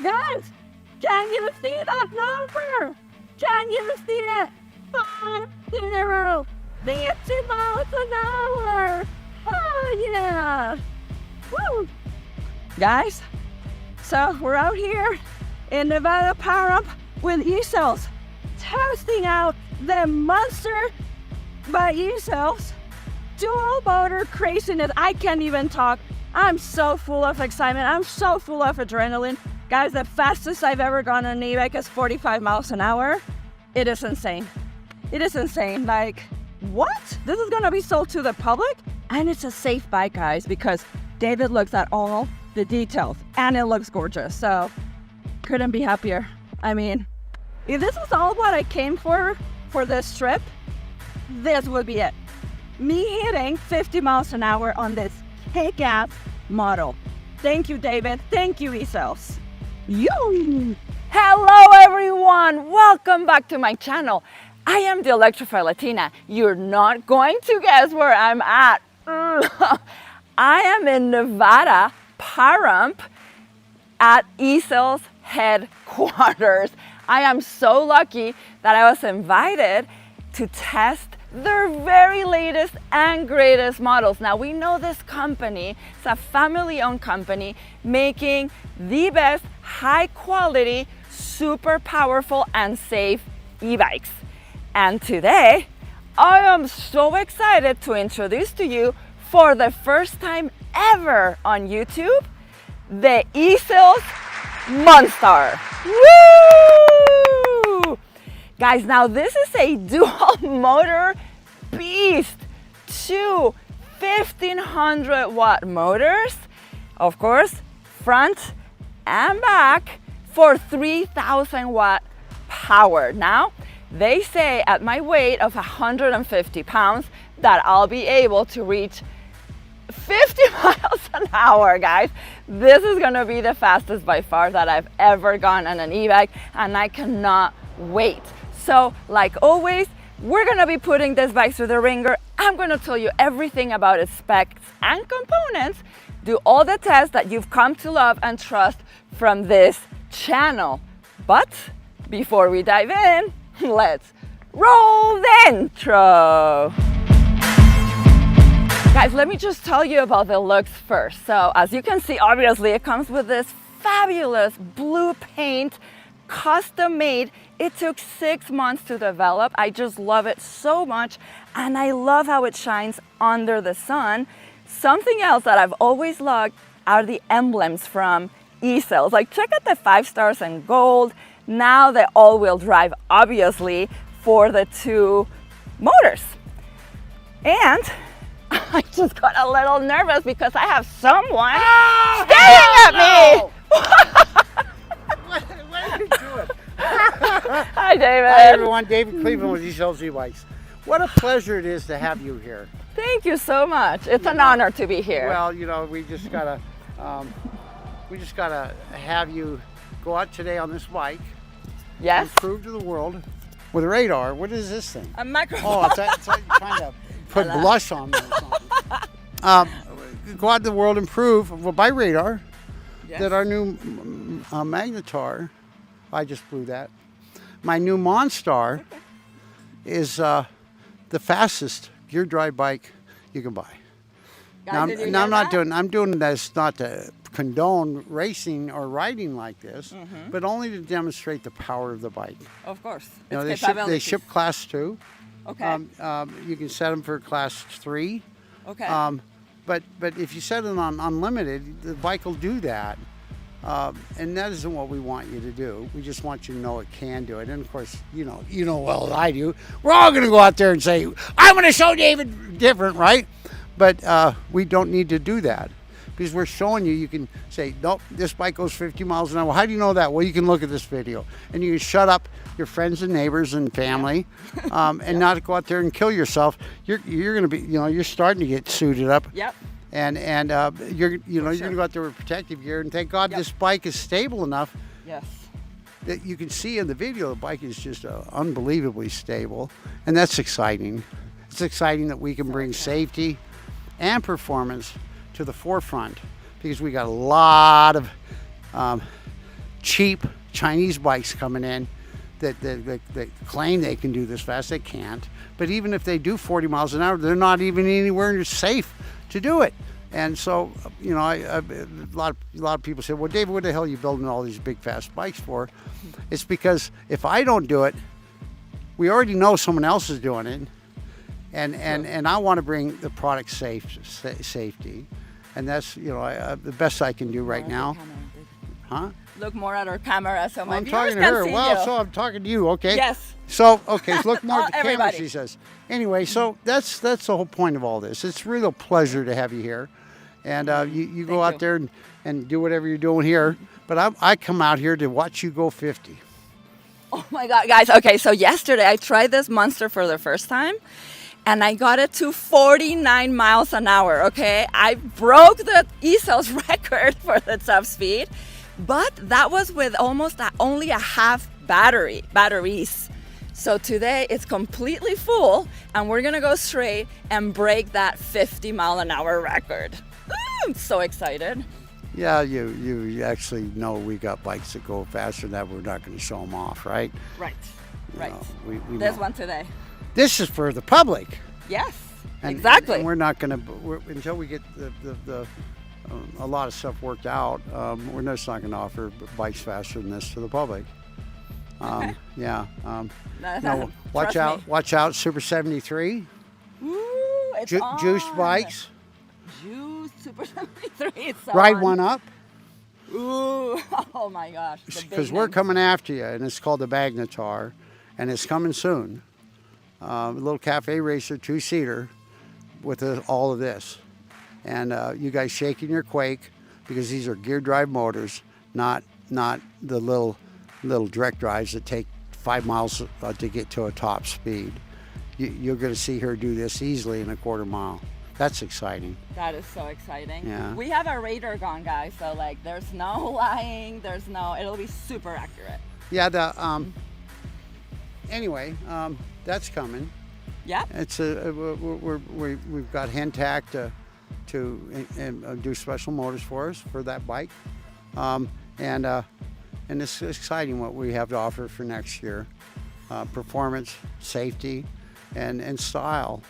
Guys, can you see that number? Can you see it? 50, 60 miles an hour. Oh yeah. Woo. Guys, so we're out here in Nevada Power Up with E-Cells, testing out the MONSTAR by E-Cells. Dual motor craziness. I can't even talk. I'm so full of excitement. I'm so full of adrenaline. Guys, the fastest I've ever gone on an Ebike is 45 miles an hour. It is insane. It is insane. Like, what? This is gonna be sold to the public? And it's a safe bike, guys, because David looks at all the details and it looks gorgeous. So, couldn't be happier. I mean, if this was all what I came for this trip, this would be it. Me hitting 50 miles an hour on this kick-ass model. Thank you, David. Thank you, E-Cells. Yo! Hello, everyone. Welcome back to my channel. I am the Electrified Latina. You're not going to guess where I'm at. I am in Nevada, Pahrump, at E-Cells headquarters. I am so lucky that I was invited to test their very latest and greatest models. Now, we know this company, it's a family-owned company making the best high quality, super powerful and safe e-bikes. And today, I am so excited to introduce to you for the first time ever on YouTube, the E-Cells MONSTAR. Woo! Guys, now this is a dual motor beast. Two 1500 watt motors, of course, front and back for 3000 watt power. Now, they say at my weight of 150 pounds that I'll be able to reach 50 miles an hour, guys. This is gonna be the fastest by far that I've ever gone on an e-bike, and I cannot wait. So, like always, we're gonna be putting this bike through the ringer. I'm gonna tell you everything about its specs and components, do all the tests that you've come to love and trust from this channel. But before we dive in, let's roll the intro. Guys, let me just tell you about the looks first. So as you can see, obviously it comes with this fabulous blue paint, custom made. It took 6 months to develop. I just love it so much, and I love how it shines under the sun. Something else that I've always loved are the emblems from E-Cells. Like, check out the 5 stars and gold. Now the all-wheel drive, obviously, for the 2 motors. And I just got a little nervous because I have someone staring at me. What are you doing? Hi, David. Hi, everyone. David Cleveland with E-Cells e-bikes. What a pleasure it is to have you here. Thank you so much. It's an honor to be here. Well, you know, we just gotta have you go out today on this bike. Yes. And prove to the world with a radar. What is this thing? A microphone. Oh, it's like you're trying to put blush on me or something. Go out to the world and prove, well, by radar, Yes. that our new Magnetar, I just blew that. My new MONSTAR is the fastest gear drive bike you can buy. Guys, did you Now hear that? I'm doing this not to condone racing or riding like this, but only to demonstrate the power of the bike. Of course. You know, Its they capabilities. ship class 2. Okay. You can set them for class 3. Okay. But if you set it on unlimited, the bike will do that. And that isn't what we want you to do. We just want you to know it can do it. And of course, you know well as I do. We're all going to go out there and say, "I'm going to show David different," right? But we don't need to do that, because we're showing you. You can say, "Nope, this bike goes 50 miles an hour." How do you know that? Well, you can look at this video, and you can shut up your friends and neighbors and family, and not go out there and kill yourself. You're going to be, you're starting to get suited up. Yep. And you're gonna go out there with protective gear, and thank God this bike is stable enough Yes. that you can see in the video the bike is just unbelievably stable, and that's exciting. It's exciting that we can bring safety and performance to the forefront, because we got a lot of cheap Chinese bikes coming in that claim they can do this fast. They can't. But even if they do 40 miles an hour, they're not even anywhere near safe to do it. And so, you know, a lot of people say, well, David, what the hell are you building all these big fast bikes for? It's because if I don't do it, we already know someone else is doing it. And I want to bring the product safety. And that's, you know, the best I can do right now. Huh? Look more at our camera so my I'm viewers talking to can her. see Well, you. so I'm talking to you, okay? Yes. So, okay, so look more at the camera, Everybody. she says. Anyway, so that's the whole point of all this. It's really a pleasure to have you here. And you go out there and do whatever you're doing here. But I come out here to watch you go 50. Oh my God, guys. Okay, so yesterday I tried this MONSTAR for the first time. And I got it to 49 miles an hour, okay? I broke the ESO's record for the top speed, but that was with almost only a half batteries. So today it's completely full, and we're gonna go straight and break that 50 mile an hour record. Ooh, I'm so excited. Yeah, you actually know we got bikes that go faster than that. We're not gonna show them off, right? Right, You right. know, we There's know. one today. This is for the public. Yes, And, exactly. And we're not going to, until we get a lot of stuff worked out, we're just not going to offer bikes faster than this to the public. Yeah. No, watch Trust me. watch out, Super 73. Ooh, it's Juiced on. bikes. Juice Super 73. It's so Ride on. one up, Ooh, oh my gosh. the big because we're names. coming after you, and it's called the Magnetar, and it's coming soon. A little cafe racer, 2-seater, with all of this. And you guys shaking your Quake, because these are gear drive motors, not the little direct drives that take 5 miles to get to a top speed. You're going to see her do this easily in a quarter mile. That's exciting. That is so exciting. Yeah. We have our radar gone, guys, so like there's no lying, it'll be super accurate. Yeah. Anyway, that's coming. Yeah. It's we've got Hentac to do special motors for us for that bike, and it's exciting what we have to offer for next year. Performance, safety, and style.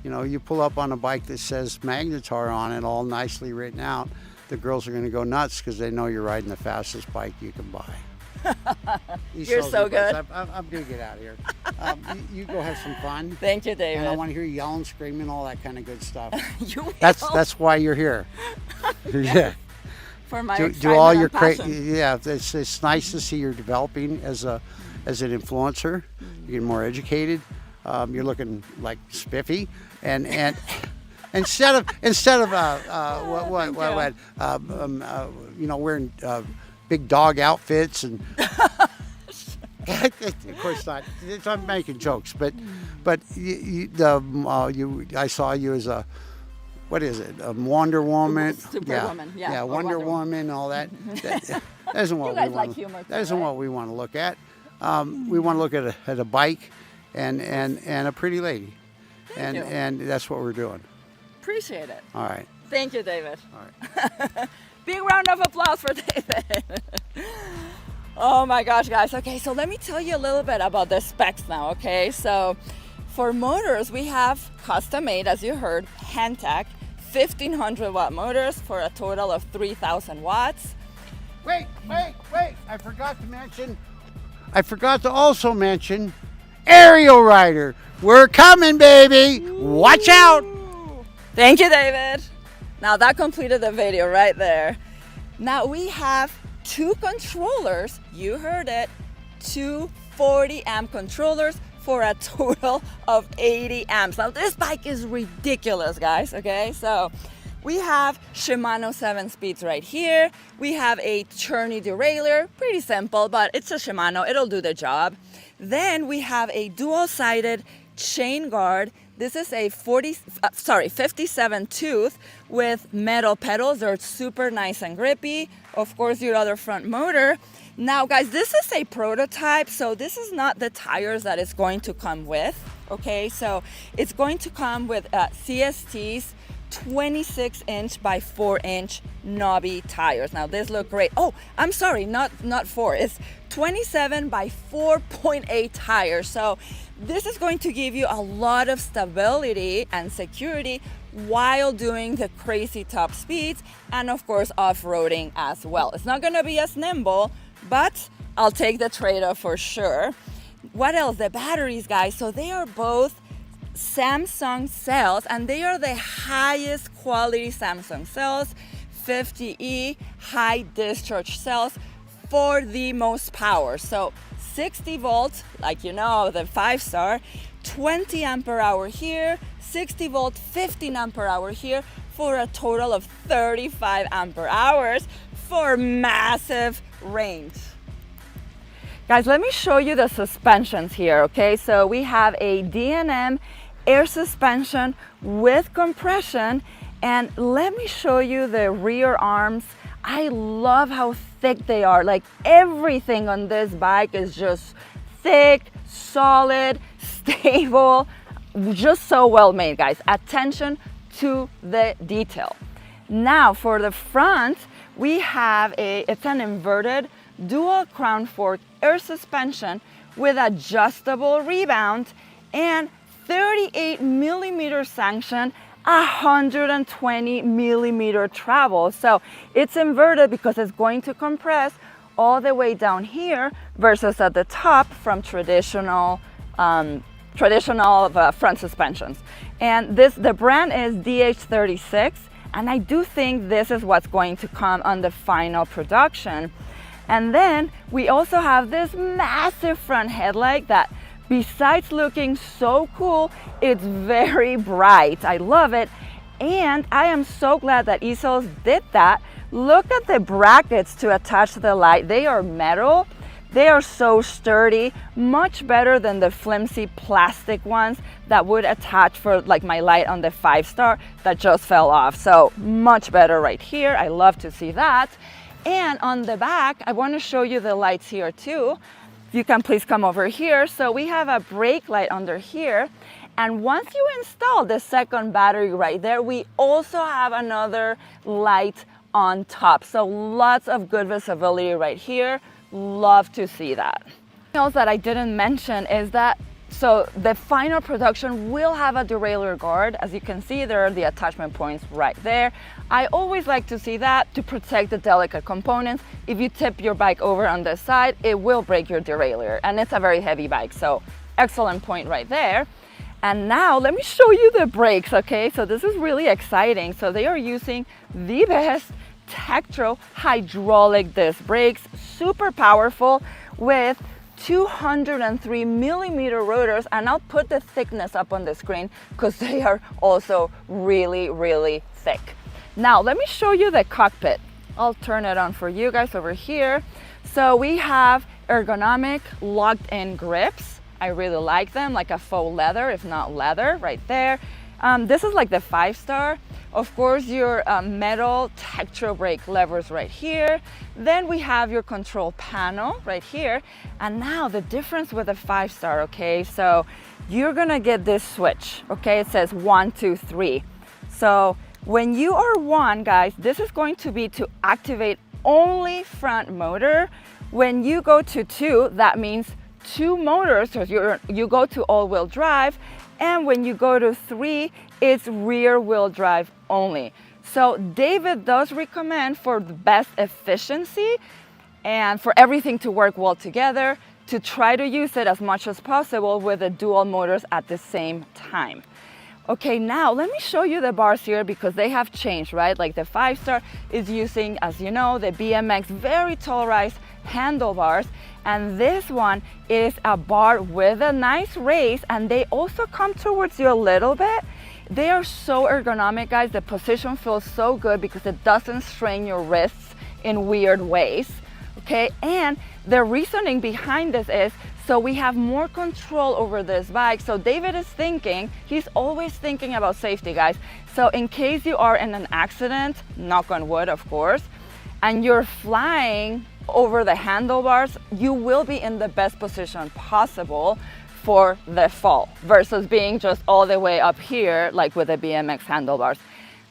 You know, you pull up on a bike that says Magnetar on it, all nicely written out. The girls are going to go nuts because they know you're riding the fastest bike you can buy. You're so good. I'm going to get out of here. You go have some fun. Thank you, David. And I want to hear you yelling, screaming, all that kind of good stuff. You will. That's why you're here. Yeah. For my Do excitement all your and passion. yeah. It's nice to see you're developing as an influencer. You're getting more educated. You're looking like spiffy, and instead of wearing big dog outfits and of course not. I'm making jokes, but I saw you as a, what is it? A Wonder Woman. Superwoman, yeah. Or Wonder Woman, all that. That isn't what You guys we like want. humor too, That isn't right? what we want to look at. We want to look at a bike and a pretty lady, Thank you. and that's what we're doing. Appreciate it. All right. Thank you, David. All right. Big round of applause for David. Oh my gosh, guys. Okay, so let me tell you a little bit about the specs now, okay? So for motors, we have custom made, as you heard, Hentac, 1500 watt motors for a total of 3000 watts. Wait. I forgot to also mention Aerial Rider. We're coming, baby. Watch out. Thank you, David. Now that completed the video right there. Now we have two controllers, you heard it, two 40 amp controllers for a total of 80 amps. Now this bike is ridiculous, guys, okay? So we have Shimano 7 speeds right here. We have a churny derailleur, pretty simple, but it's a Shimano, it'll do the job. Then we have a dual-sided chain guard. This is a 57 tooth with metal pedals. They're super nice and grippy. Of course, your other front motor. Now, guys, this is a prototype, so this is not the tires that it's going to come with, okay? So it's going to come with CSTs 26-inch by 4-inch knobby tires. Now this look great. Oh, I'm sorry, not 4. It's 27 by 4.8 tires. So this is going to give you a lot of stability and security while doing the crazy top speeds and of course off-roading as well. It's not gonna be as nimble, but I'll take the trade-off for sure. What else? The batteries, guys. So they are both Samsung cells, and they are the highest quality Samsung cells, 50E high discharge cells for the most power. So 60 volts, like you know, the 5-star, 20 ampere hour here, 60 volt, 15 ampere hour here, for a total of 35 ampere hours for massive range. Guys, let me show you the suspensions here, okay? So we have a D&M air suspension with compression, and let me show you the rear arms. I love how thick they are. Like everything on this bike is just thick, solid, stable, just so well made, guys. Attention to the detail. Now for the front, we have it's an inverted dual crown fork air suspension with adjustable rebound and 38 millimeter sanction, 120 millimeter travel. So it's inverted because it's going to compress all the way down here versus at the top from traditional front suspensions. And the brand is DH36, and I do think this is what's going to come on the final production. And then we also have this massive front headlight that, besides looking so cool, it's very bright. I love it. And I am so glad that eSells did that. Look at the brackets to attach the light. They are metal. They are so sturdy, much better than the flimsy plastic ones that would attach for like my light on the 5-star that just fell off. So much better right here. I love to see that. And on the back, I want to show you the lights here too. You can please come over here. So we have a brake light under here. And once you install the second battery right there, we also have another light on top. So lots of good visibility right here. Love to see that. Something else that I didn't mention is that so the final production will have a derailleur guard. As you can see, there are the attachment points right there. I always like to see that to protect the delicate components. If you tip your bike over on this side, it will break your derailleur, and it's a very heavy bike, so excellent point right there. And now let me show you the brakes, okay? So this is really exciting. So they are using the best Tektro hydraulic disc brakes, super powerful with 203 millimeter rotors, and I'll put the thickness up on the screen because they are also really, really thick. Now let me show you the cockpit. I'll turn it on for you guys over here. So we have ergonomic locked in grips. I really like them, like a faux leather, if not leather, right there. This is like the 5-star. Of course, your metal Tektro brake levers right here. Then we have your control panel right here. And now the difference with a 5-star, okay? So you're gonna get this switch, okay? It says 1, 2, 3. So when you are 1, guys, this is going to be to activate only front motor. When you go to 2, that means 2 motors, so you go to all-wheel drive. And when you go to 3, it's rear-wheel drive only. So David does recommend, for the best efficiency and for everything to work well together, to try to use it as much as possible with the dual motors at the same time. Okay, now let me show you the bars here because they have changed, right? Like the 5-star is using, as you know, the BMX very tall rise handlebars, and this one is a bar with a nice raise, and they also come towards you a little bit. They are so ergonomic, guys. The position feels so good because it doesn't strain your wrists in weird ways, okay? And the reasoning behind this is so we have more control over this bike. So David is thinking, he's always thinking about safety, guys. So in case you are in an accident, knock on wood, of course, and you're flying over the handlebars, you will be in the best position possible for the fall versus being just all the way up here like with the BMX handlebars.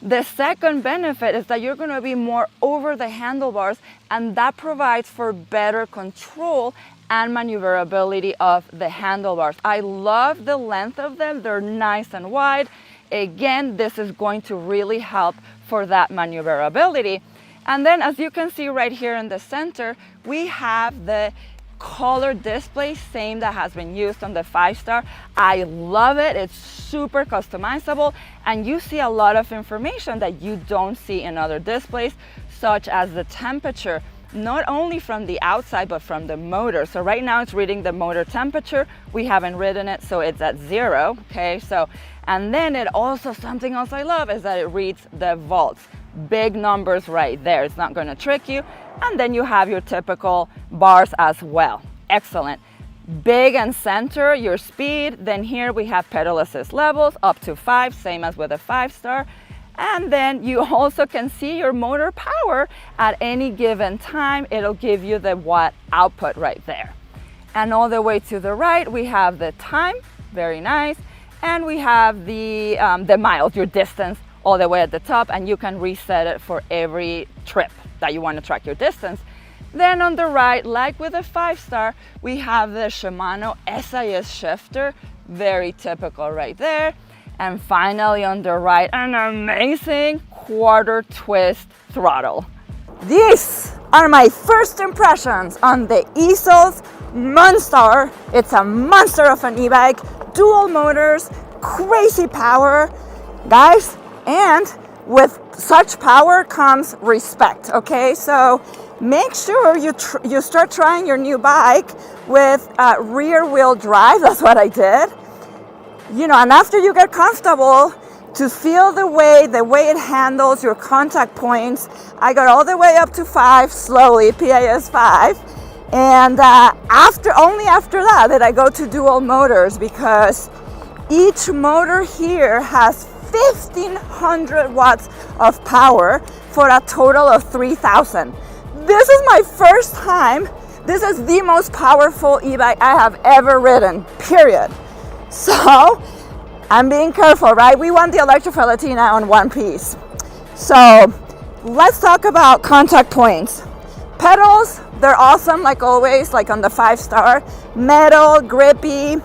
The second benefit is that you're going to be more over the handlebars, and that provides for better control and maneuverability of the handlebars. I love the length of them. They're nice and wide. Again, this is going to really help for that maneuverability. And then as you can see right here in the center, we have the color display, same that has been used on the 5-star. I love it. It's super customizable, and you see a lot of information that you don't see in other displays, such as the temperature, not only from the outside but from the motor. So right now it's reading the motor temperature. We haven't ridden it, so it's at 0. Okay, so and then it also, something else I love is that it reads the volts. Big numbers right there. It's not going to trick you. And then you have your typical bars as well. Excellent. Big and center, your speed. Then here we have pedal assist levels up to 5, same as with a 5-star. And then you also can see your motor power at any given time. It'll give you the watt output right there. And all the way to the right, we have the time, very nice. And we have the miles, your distance, all the way at the top, and you can reset it for every trip that you want to track your distance. Then on the right, like with a 5-star, we have the Shimano SIS shifter, very typical right there. And finally on the right, an amazing quarter twist throttle. These are my first impressions on the ESO's MONSTAR. It's a monster of an e-bike, dual motors, crazy power, guys. And with such power comes respect, okay? So make sure you start trying your new bike with rear wheel drive. That's what I did. You know, and after you get comfortable to feel the way it handles your contact points, I got all the way up to 5 slowly, PIS 5. And only after that did I go to dual motors, because each motor here has 1,500 watts of power for a total of 3,000. This is my first time. This is the most powerful e-bike I have ever ridden, period. So I'm being careful, right? We want the electrofilatina on one piece. So let's talk about contact points. Pedals, they're awesome, like always, like on the 5-star. Metal, grippy.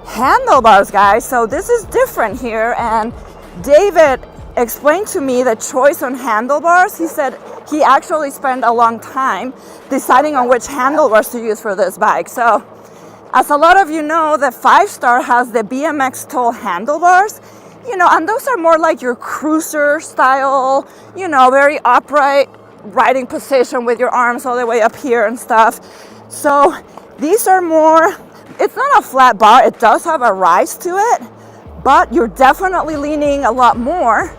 Handlebars, guys, so this is different here, and David explained to me the choice on handlebars. He said he actually spent a long time deciding on which handlebars to use for this bike. So as a lot of you know, the 5-star has the BMX tall handlebars, you know, and those are more like your cruiser style, you know, very upright riding position with your arms all the way up here and stuff. So these are more, it's not a flat bar, it does have a rise to it, but you're definitely leaning a lot more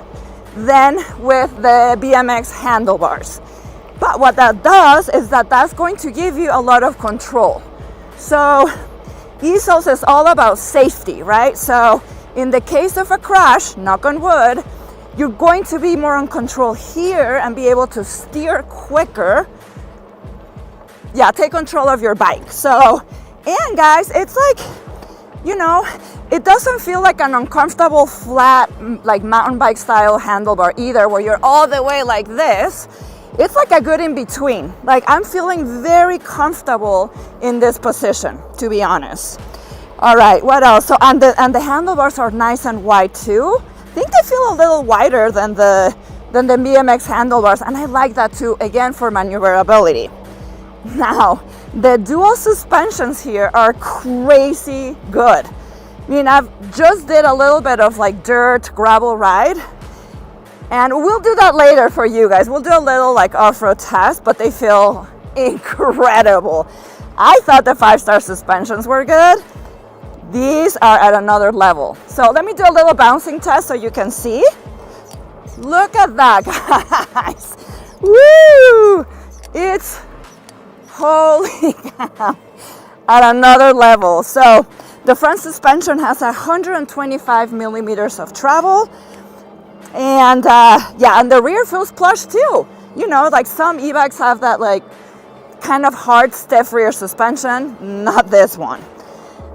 than with the BMX handlebars. But what that does is that's going to give you a lot of control. So ESOS is all about safety, right? So in the case of a crash, knock on wood, you're going to be more in control here and be able to steer quicker. Yeah, take control of your bike. So, and guys, it's like, you know, it doesn't feel like an uncomfortable flat, like mountain bike style handlebar either, where you're all the way like this. It's like a good in between. Like, I'm feeling very comfortable in this position, to be honest. All right, what else? So, and the handlebars are nice and wide too. I think they feel a little wider than the BMX handlebars, and I like that too, again, for maneuverability. Now, the dual suspensions here are crazy good. I mean, I've just did a little bit of like dirt gravel ride, and we'll do that later for you guys. We'll do a little like off-road test, but they feel incredible. I thought the 5-star suspensions were good. These are at another level. So let me do a little bouncing test so you can see. Look at that, guys. Woo! It's holy cow, at another level. So the front suspension has 125 millimeters of travel. And yeah, and the rear feels plush too. You know, like some e-bikes have that like kind of hard, stiff rear suspension, not this one.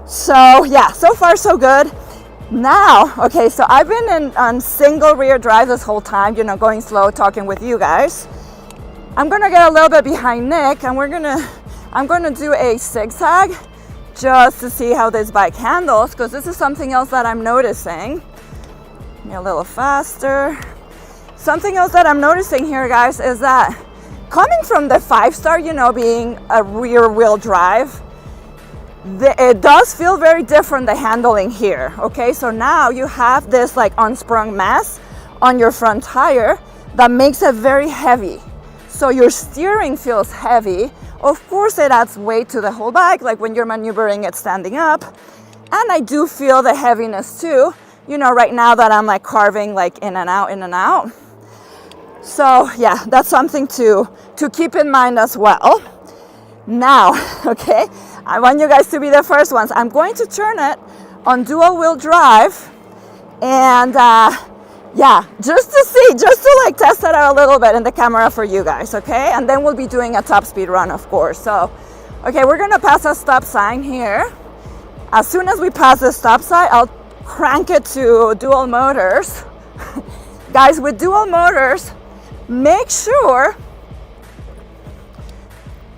So yeah, so far so good. Now, okay, so I've been on single rear drive this whole time, you know, going slow, talking with you guys. I'm gonna get a little bit behind Nick, and I'm gonna do a zigzag just to see how this bike handles, because this is something else that I'm noticing. A little faster. Something else that I'm noticing here, guys, is that coming from the 5-star, you know, being a rear wheel drive, it does feel very different, the handling here. Okay, so now you have this like unsprung mass on your front tire that makes it very heavy. So your steering feels heavy. Of course, it adds weight to the whole bike, like when you're maneuvering it standing up. And I do feel the heaviness too, you know, right now that I'm like carving like in and out, in and out. So yeah, that's something to keep in mind as well. Now, okay, I want you guys to be the first ones. I'm going to turn it on dual wheel drive, and yeah, just to like test it out a little bit in the camera for you guys, okay? And then we'll be doing a top speed run, of course. So, okay, we're gonna pass a stop sign here. As soon as we pass the stop sign, I'll crank it to dual motors. Guys, with dual motors, make sure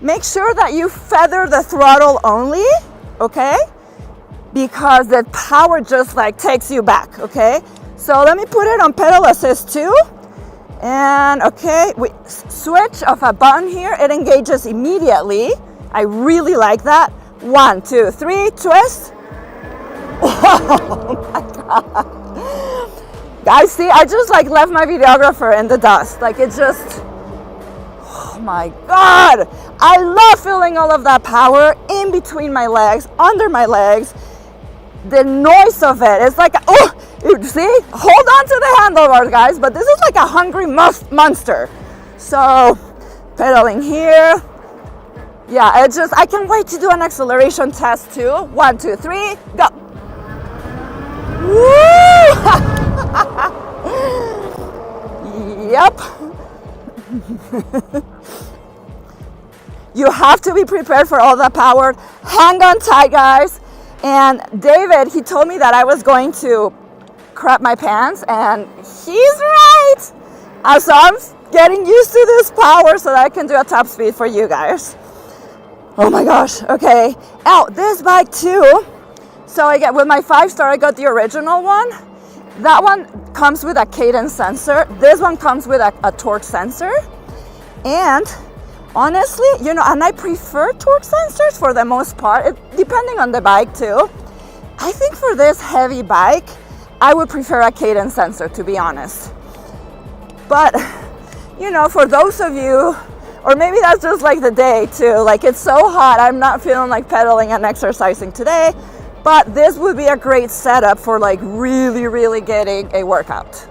that you feather the throttle only, okay? Because the power just like takes you back, okay? So let me put it on pedal assist too. And okay, we switch of a button here, it engages immediately. I really like that. 1, 2, 3, twist. Oh my God. Guys, see, I just like left my videographer in the dust. Like it just, oh my God. I love feeling all of that power in between my legs, under my legs. The noise of it, it's like, oh, you see? Hold on to the handlebars, guys, but this is like a hungry monster. So, pedaling here. Yeah, it just, I can't wait to do an acceleration test too. 1, 2, 3, go. Woo! Yep. You have to be prepared for all that power. Hang on tight, guys. And David, he told me that I was going to crap my pants, and he's right. So I'm getting used to this power so that I can do a top speed for you guys. Oh my gosh, okay. Oh, this bike too. So I get, with my 5-star, I got the original one. That one comes with a cadence sensor. This one comes with a torque sensor. And honestly, you know, and I prefer torque sensors for the most part, depending on the bike too. I think for this heavy bike, I would prefer a cadence sensor, to be honest. But, you know, for those of you, or maybe that's just like the day too, like it's so hot, I'm not feeling like pedaling and exercising today, but this would be a great setup for like really, really getting a workout.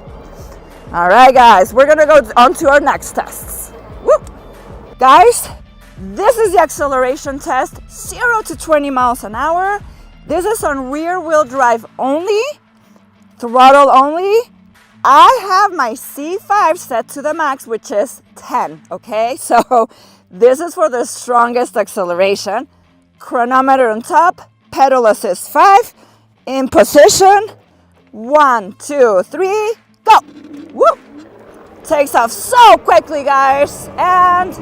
All right, guys, we're gonna go on to our next tests. Whoop. Guys, this is the acceleration test, 0 to 20 miles an hour. This is on rear wheel drive only, throttle only. I have my C5 set to the max, which is 10, okay? So this is for the strongest acceleration. Chronometer on top, pedal assist 5, in position, 1, 2, 3, go. Woo! Takes off so quickly, guys, and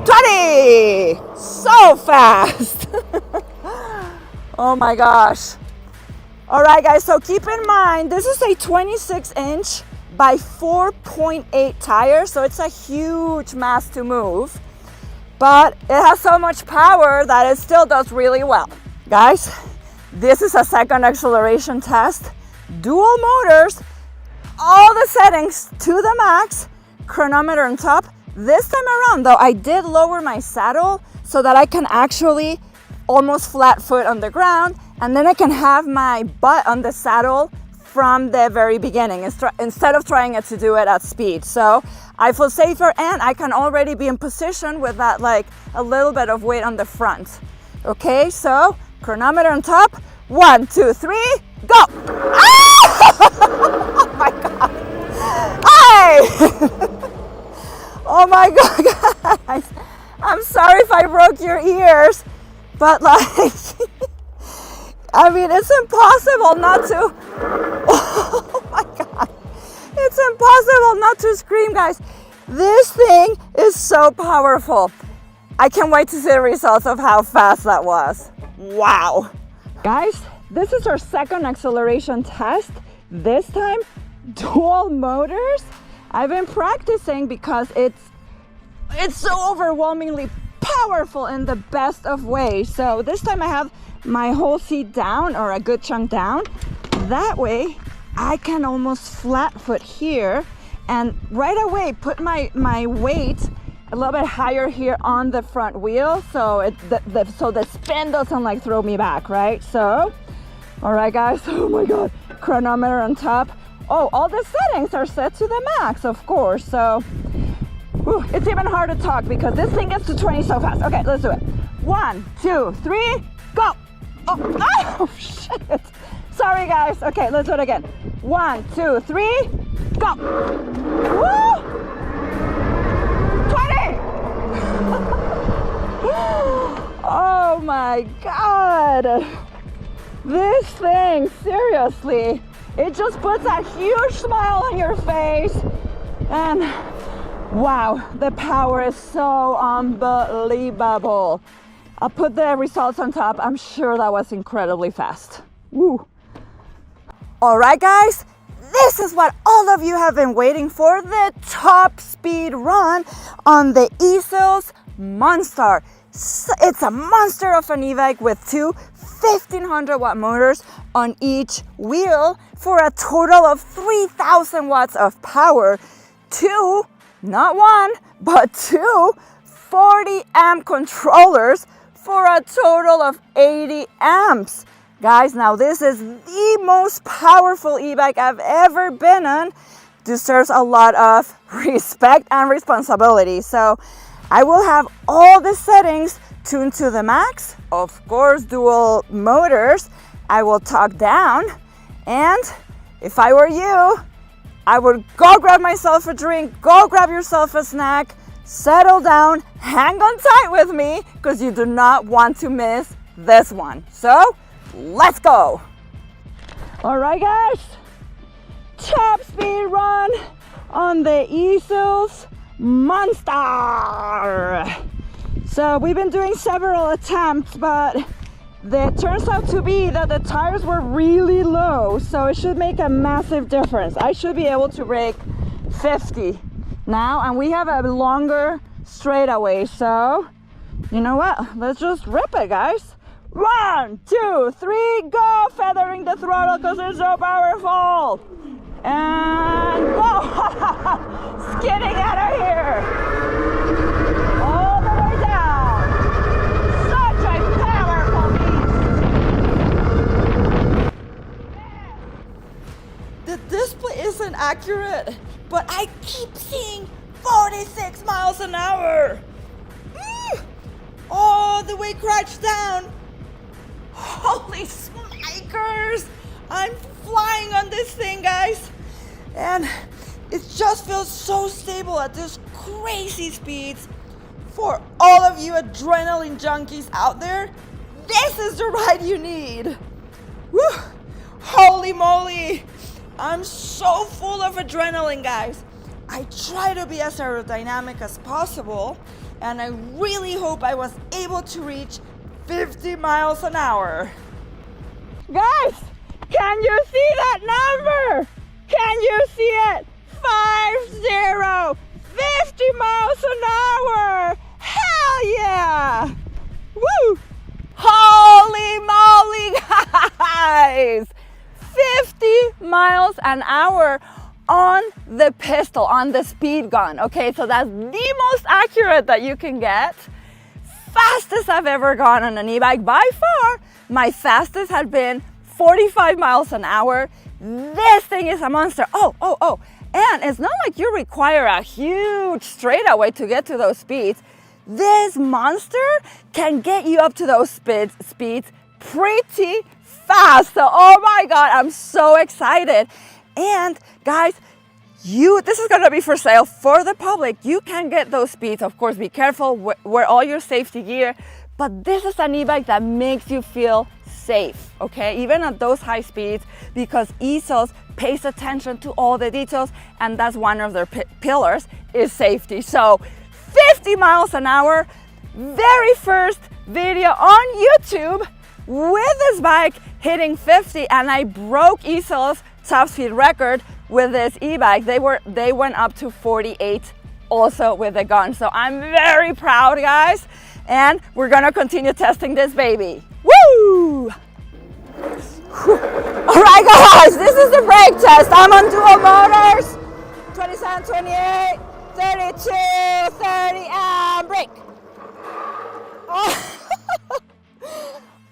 20! So fast! Oh my gosh. All right, guys, so keep in mind, this is a 26-inch by 4.8 tire, so it's a huge mass to move, but it has so much power that it still does really well. Guys, this is a second acceleration test, dual motors, all the settings to the max, chronometer on top. This time around, though, I did lower my saddle so that I can actually almost flat foot on the ground, and then I can have my butt on the saddle from the very beginning instead of trying to do it at speed. So I feel safer, and I can already be in position with that, like a little bit of weight on the front. Okay, so chronometer on top, 1, 2, 3, go. Ah! Oh my God. Hey! Oh my God, guys. I'm sorry if I broke your ears, but like, I mean, it's impossible not to. Oh my God. It's impossible not to scream, guys. This thing is so powerful. I can't wait to see the results of how fast that was. Wow. Guys, this is our second acceleration test. This time, dual motors. I've been practicing because it's so overwhelmingly powerful in the best of ways. So this time I have my whole seat down, or a good chunk down. That way I can almost flat foot here and right away put my weight a little bit higher here on the front wheel, so so the spin doesn't like throw me back, right? So, all right guys, oh my God, chronometer on top. Oh, all the settings are set to the max, of course. So, whew, it's even hard to talk because this thing gets to 20 so fast. Okay, let's do it. 1, 2, 3, go. Oh, shit. Sorry guys. Okay, let's do it again. 1, 2, 3, go. Woo! 20. Oh my God. This thing, seriously, it just puts a huge smile on your face. And wow, the power is so unbelievable. I'll put the results on top. I'm sure that was incredibly fast. Woo. All right, guys, this is what all of you have been waiting for, the top speed run on the Easels MONSTAR. It's a monster of an e-bike with two 1500 watt motors on each wheel for a total of 3000 watts of power. Two, not one, but two 40 amp controllers for a total of 80 amps. Guys, now this is the most powerful e-bike I've ever been on. Deserves a lot of respect and responsibility. So I will have all the settings tuned to the max. Of course, dual motors. I will talk down, and if I were you, I would go grab myself a drink, go grab yourself a snack, settle down, hang on tight with me, because you do not want to miss this one. So let's go. All right, guys, top speed run on the Easels MONSTAR. So we've been doing several attempts, but it turns out to be that the tires were really low, so it should make a massive difference. I should be able to brake 50 now, and we have a longer straightaway, so you know what? Let's just rip it, guys. 1, 2, 3, go! Feathering the throttle because it's so powerful. And go! Skidding out of here. All the way down. Such a powerful beast. The display isn't accurate, but I keep seeing 46 miles an hour. All the way crouched down. Holy smikers! I'm flying on this thing, guys. And it just feels so stable at these crazy speeds. For all of you adrenaline junkies out there, this is the ride you need. Woo! Holy moly! I'm so full of adrenaline, guys. I try to be as aerodynamic as possible, and I really hope I was able to reach 50 miles an hour. Guys, can you see that number? Can you see it? 50, 50 miles an hour. Hell yeah! Woo! Holy moly, guys! 50 miles an hour on the pistol, on the speed gun. Okay, so that's the most accurate that you can get. Fastest I've ever gone on an e-bike by far. My fastest had been 45 miles an hour. This thing is a monster. Oh. And it's not like you require a huge straightaway to get to those speeds. This monster can get you up to those speeds pretty fast. So, oh my God, I'm so excited. And guys, this is gonna be for sale for the public. You can get those speeds. Of course, be careful, wear all your safety gear, but this is an e-bike that makes you feel safe, okay? Even at those high speeds, because easels pays attention to all the details, and that's one of their pillars is safety. So 50 miles an hour, very first video on YouTube with this bike hitting 50, and I broke easel's top speed record with this e-bike. They went up to 48 also with the gun. So I'm very proud, guys, and we're gonna continue testing this baby. Woo! All right, guys, this is the brake test. I'm on dual motors, 27, 28, 32, 30, and brake. Oh.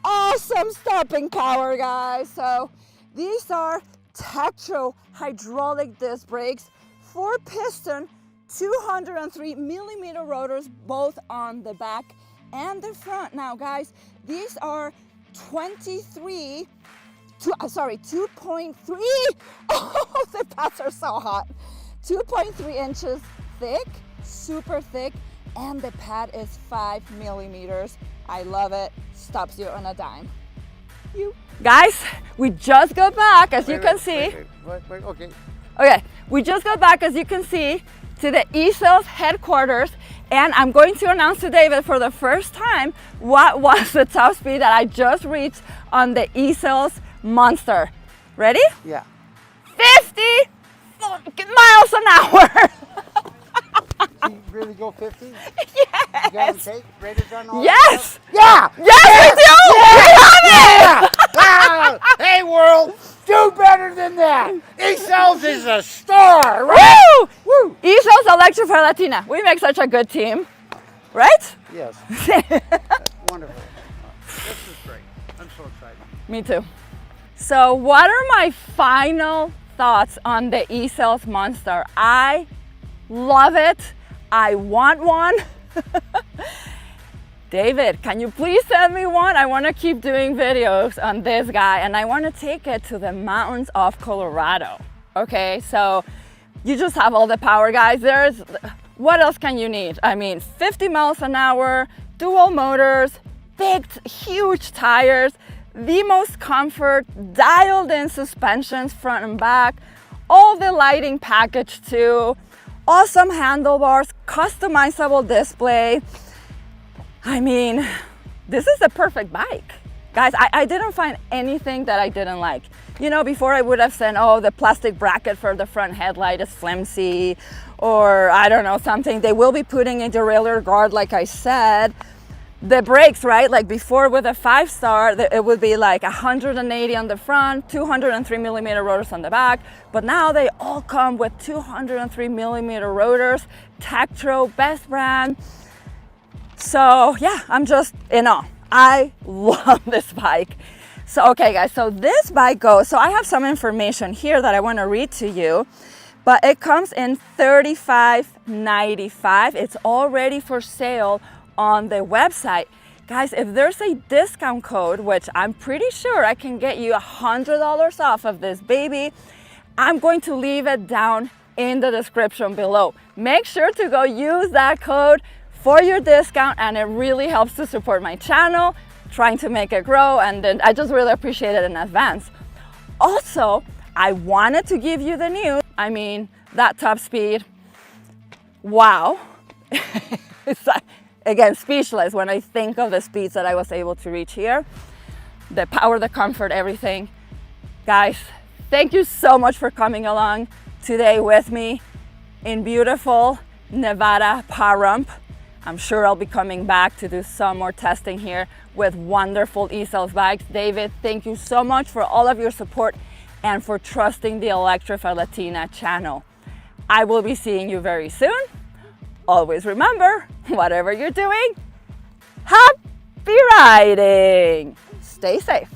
Awesome stopping power, guys. So these are Tektro hydraulic disc brakes, 4-piston, 203 millimeter rotors, both on the back and the front. Now, guys, these are 2.3. Oh, the pads are so hot. 2.3 inches thick, super thick, and the pad is 5 millimeters. I love it. Stops you on a dime. Guys, we just got back, as you can see. Okay. Okay, we just got back, as you can see, to the eSales headquarters, and I'm going to announce to David for the first time what was the top speed that I just reached on the eSales MONSTAR. Ready? Yeah. 50 miles an hour. Can you really go 50? Yes. You got them tape? Radars on all Yes. Yeah. Yes, we do. We have it. Ah, hey, world, do better than that. eSales is a star, right? Woo! Woo! eSales Electrified Latina. We make such a good team, right? Yes. Wonderful. This is great. I'm so excited. Me too. So what are my final thoughts on the eSales MONSTAR? I love it. I want one. David, can you please send me one? I want to keep doing videos on this guy, and I want to take it to the mountains of Colorado. Okay, so you just have all the power, guys. What else can you need? I mean, 50 miles an hour, dual motors, big, huge tires, the most comfort, dialed in suspensions front and back, all the lighting package too, awesome handlebars, customizable display. I mean, this is the perfect bike. Guys, I didn't find anything that I didn't like. You know, before I would have said, oh, the plastic bracket for the front headlight is flimsy, or I don't know, something. They will be putting a derailleur guard, like I said. The brakes, right? Like before with a 5-star, it would be like 180 on the front, 203 millimeter rotors on the back. But now they all come with 203 millimeter rotors, Tektro, best brand. So yeah, I'm just in awe. I love this bike. So, okay guys, so this bike goes, so I have some information here that I want to read to you, but it comes in $35.95. It's already for sale on the website. Guys, if there's a discount code, which I'm pretty sure I can get you $100 off of this baby, I'm going to leave it down in the description below. Make sure to go use that code for your discount, and it really helps to support my channel, trying to make it grow, and then I just really appreciate it in advance. Also, I wanted to give you the news. I mean, that top speed, wow. It's like, again, speechless when I think of the speeds that I was able to reach here. The power, the comfort, everything. Guys, thank you so much for coming along today with me in beautiful Nevada Pahrump. I'm sure I'll be coming back to do some more testing here with wonderful eSales bikes. David, thank you so much for all of your support and for trusting the Electrified Latina channel. I will be seeing you very soon. Always remember, whatever you're doing, happy riding. Stay safe.